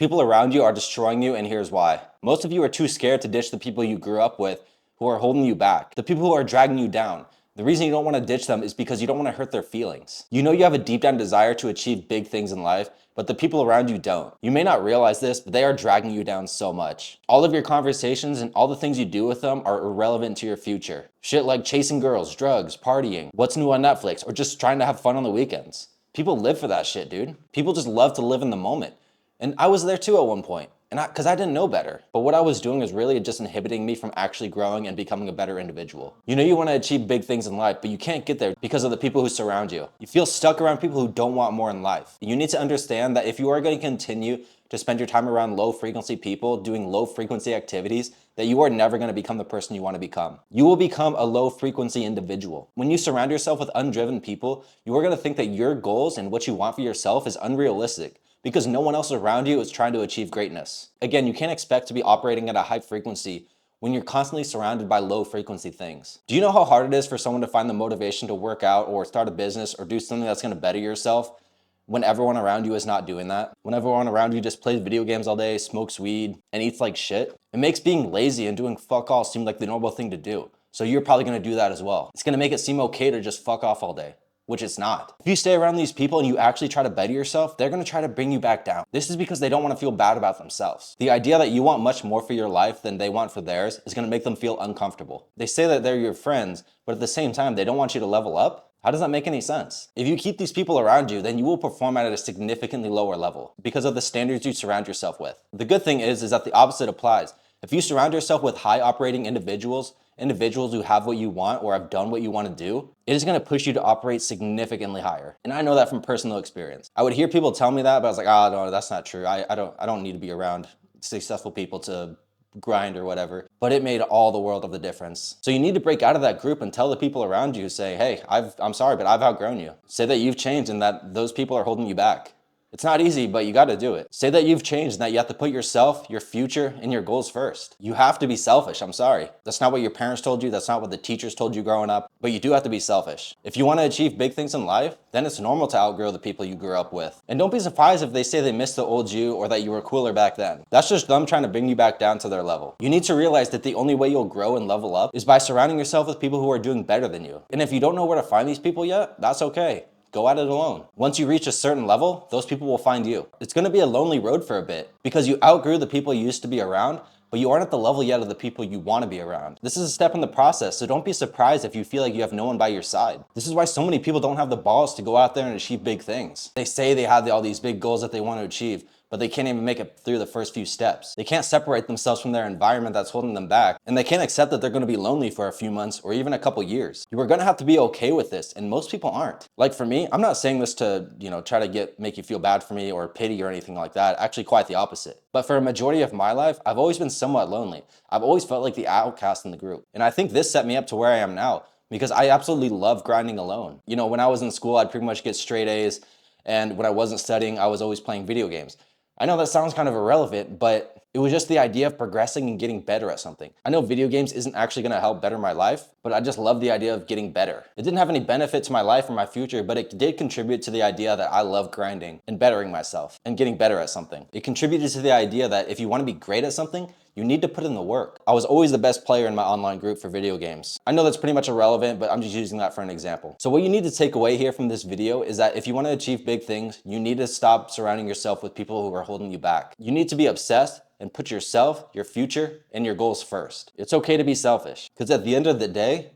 people around you are destroying you, and here's why. Most of you are too scared to ditch the people you grew up with who are holding you back, the people who are dragging you down. The reason you don't want to ditch them is because you don't want to hurt their feelings. You know you have a deep down desire to achieve big things in life, but the people around you don't. You may not realize this, but they are dragging you down so much. All of your conversations and all the things you do with them are irrelevant to your future. Shit like chasing girls, drugs, partying, what's new on Netflix, or just trying to have fun on the weekends. People live for that shit, dude. People just love to live in the moment. And I was there too at one point, because I didn't know better. But what I was doing was really just inhibiting me from actually growing and becoming a better individual. You know you want to achieve big things in life, but you can't get there because of the people who surround you. You feel stuck around people who don't want more in life. You need to understand that if you are going to continue to spend your time around low frequency people doing low frequency activities, that you are never going to become the person you want to become. You will become a low frequency individual. When you surround yourself with undriven people, you are going to think that your goals and what you want for yourself is unrealistic, because no one else around you is trying to achieve greatness. Again, you can't expect to be operating at a high frequency when you're constantly surrounded by low frequency things. Do you know how hard it is for someone to find the motivation to work out or start a business or do something that's going to better yourself when everyone around you is not doing that? When everyone around you just plays video games all day, smokes weed, and eats like shit? It makes being lazy and doing fuck all seem like the normal thing to do. So you're probably going to do that as well. It's going to make it seem okay to just fuck off all day, which it's not. If you stay around these people and you actually try to better yourself, they're gonna try to bring you back down. This is because they don't wanna feel bad about themselves. The idea that you want much more for your life than they want for theirs is gonna make them feel uncomfortable. They say that they're your friends, but at the same time, they don't want you to level up. How does that make any sense? If you keep these people around you, then you will perform at a significantly lower level because of the standards you surround yourself with. The good thing is that the opposite applies. If you surround yourself with high operating individuals who have what you want or have done what you want to do, it is going to push you to operate significantly higher. And I know that from personal experience. I would hear people tell me that, but I was like, oh no, that's not true. I don't need to be around successful people to grind or whatever. But it made all the world of the difference. So you need to break out of that group and tell the people around you, say, hey, I'm sorry, but I've outgrown you. Say that you've changed and that those people are holding you back. It's not easy, but you got to do it. Say that you've changed and that you have to put yourself, your future, and your goals first. You have to be selfish, I'm sorry. That's not what your parents told you, that's not what the teachers told you growing up, but you do have to be selfish. If you want to achieve big things in life, then it's normal to outgrow the people you grew up with. And don't be surprised if they say they miss the old you or that you were cooler back then. That's just them trying to bring you back down to their level. You need to realize that the only way you'll grow and level up is by surrounding yourself with people who are doing better than you. And if you don't know where to find these people yet, that's okay. Go at it alone. Once you reach a certain level, those people will find you. It's gonna be a lonely road for a bit because you outgrew the people you used to be around, but you aren't at the level yet of the people you wanna be around. This is a step in the process, so don't be surprised if you feel like you have no one by your side. This is why so many people don't have the balls to go out there and achieve big things. They say they have all these big goals that they want to achieve, but they can't even make it through the first few steps. They can't separate themselves from their environment that's holding them back, and they can't accept that they're gonna be lonely for a few months or even a couple years. You are gonna have to be okay with this, and most people aren't. Like for me, I'm not saying this to, try to make you feel bad for me or pity or anything like that. Actually, quite the opposite. But for a majority of my life, I've always been somewhat lonely. I've always felt like the outcast in the group. And I think this set me up to where I am now, because I absolutely love grinding alone. When I was in school, I'd pretty much get straight A's, and when I wasn't studying, I was always playing video games. I know that sounds kind of irrelevant, but it was just the idea of progressing and getting better at something. I know video games isn't actually gonna help better my life, but I just love the idea of getting better. It didn't have any benefit to my life or my future, but it did contribute to the idea that I love grinding and bettering myself and getting better at something. It contributed to the idea that if you wanna be great at something, you need to put in the work. I was always the best player in my online group for video games. I know that's pretty much irrelevant, but I'm just using that for an example. So what you need to take away here from this video is that if you want to achieve big things, you need to stop surrounding yourself with people who are holding you back. You need to be obsessed and put yourself, your future, and your goals first. It's okay to be selfish, because at the end of the day,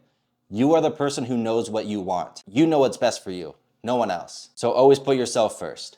you are the person who knows what you want. You know what's best for you, no one else. So always put yourself first.